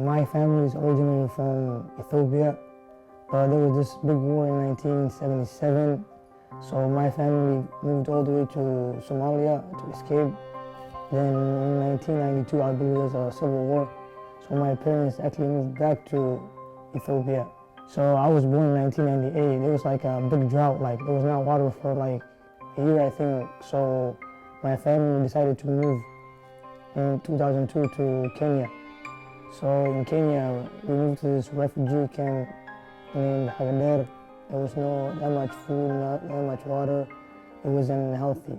My family is originally from Ethiopia, but there was this big war in 1977, so my family moved all the way to Somalia to escape. Then in 1992, I believe there was a civil war, so my parents actually moved back to Ethiopia. So I was born in 1998. It was like a big drought, like there was not water for like a year, I think. So my family decided to move in 2002 to Kenya. So in Kenya, we moved to this refugee camp named Hagader. There was no that much food, not that much water. It wasn't healthy.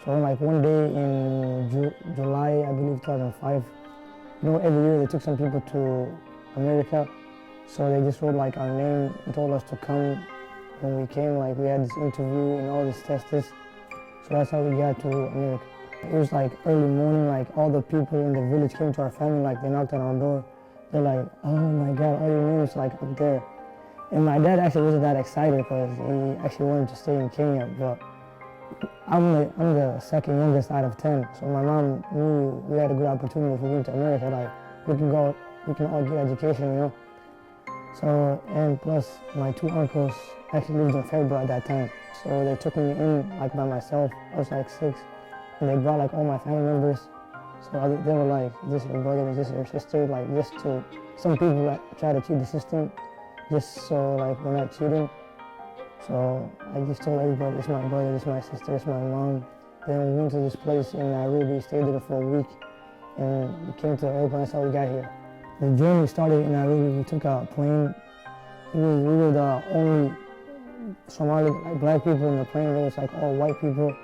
So like one day in July, I believe 2005, every year they took some people to America. So they just wrote like our name and told us to come. When we came, like we had this interview and all this tests. So that's how we got to America. It was like early morning, like all the people in the village came to our family, like they knocked on our door. They're like, oh my God, all your names like up there. And my dad actually wasn't that excited because he actually wanted to stay in Kenya, but I'm the second youngest out of 10. So my mom knew we had a good opportunity if we went to America, like we can all get education. So, and plus my two uncles actually lived in February at that time. So they took me in like by myself. I was like 6. And they brought like all my family members. So they were like, is this your brother, is this your sister? Like just to, some people like try to cheat the system just so like we're not cheating. So I just told everybody, it's my brother, it's my sister, it's my mom. Then we went to this place in Nairobi, stayed there for a week, and we came to the airport, that's how we got here. The journey started in Nairobi. We took a plane. We were the only Somali, like black people in the plane. There was like all white people.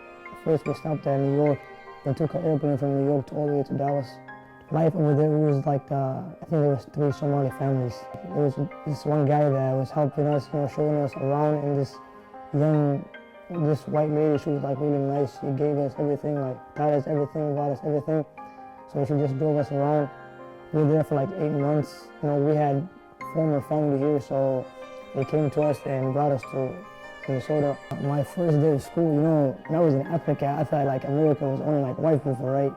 First we stopped at New York, then took an airplane from New York to all the way to Dallas. Life over there was like, I think there was 3 Somali families. There was this one guy that was helping us, showing us around, and this white lady, she was like really nice. She gave us everything, like taught us everything, bought us everything. So she just drove us around. We were there for like 8 months. We had former family here, so they came to us and brought us to Minnesota. My first day of school, when I was in Africa, I thought like America was only like white people, right?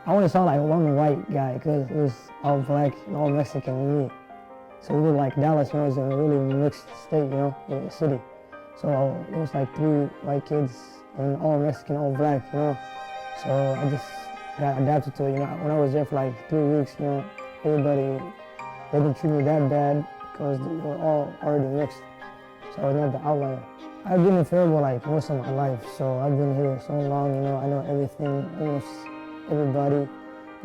I only saw like one white guy because it was all black and all Mexican and me. So we were like Dallas, was a really mixed state, a city. So it was like 3 white kids and all Mexican, all black, So I just got adapted to it. When I was there for like 3 weeks, everybody, they didn't treat me that bad because we were all already mixed. So I was not the outlier. I've been in Faribault like most of my life, so I've been here so long, I know everything, almost everybody,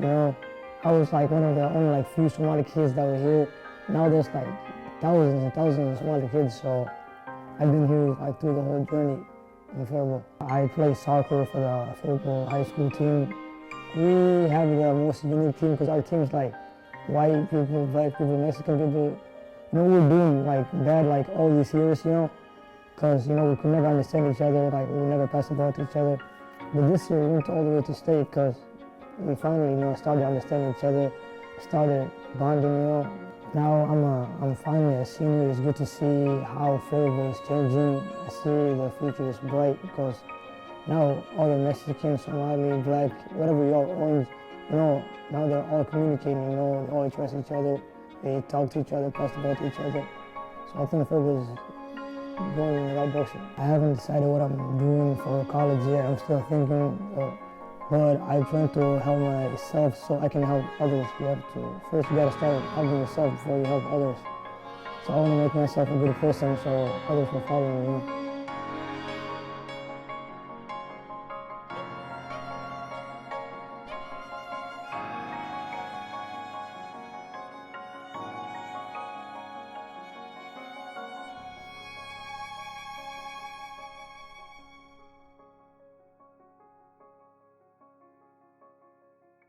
I was like one of the only like few Somali kids that were here. Now there's like thousands and thousands of Somali kids, so I've been here like through the whole journey in Faribault. I play soccer for the Faribault high school team. We have the most unique team because our team is like white people, black people, Mexican people. We're doing like bad like all these years, because we could never understand each other, like we never pass the ball to each other. But this year we went all the way to state because we finally, started understanding each other, started bonding, Now I'm finally a senior. It's good to see how Faribault is changing. I see the future is bright because now all the Mexican, Somali, black, whatever you are, orange, now they're all communicating, they all trust each other. They talk to each other, pass the ball to each other. So I think Faribault is going in the right direction. I haven't decided what I'm doing for college yet. I'm still thinking, but I plan to help myself so I can help others. First you gotta start helping yourself before you help others. So I want to make myself a good person so others will follow me.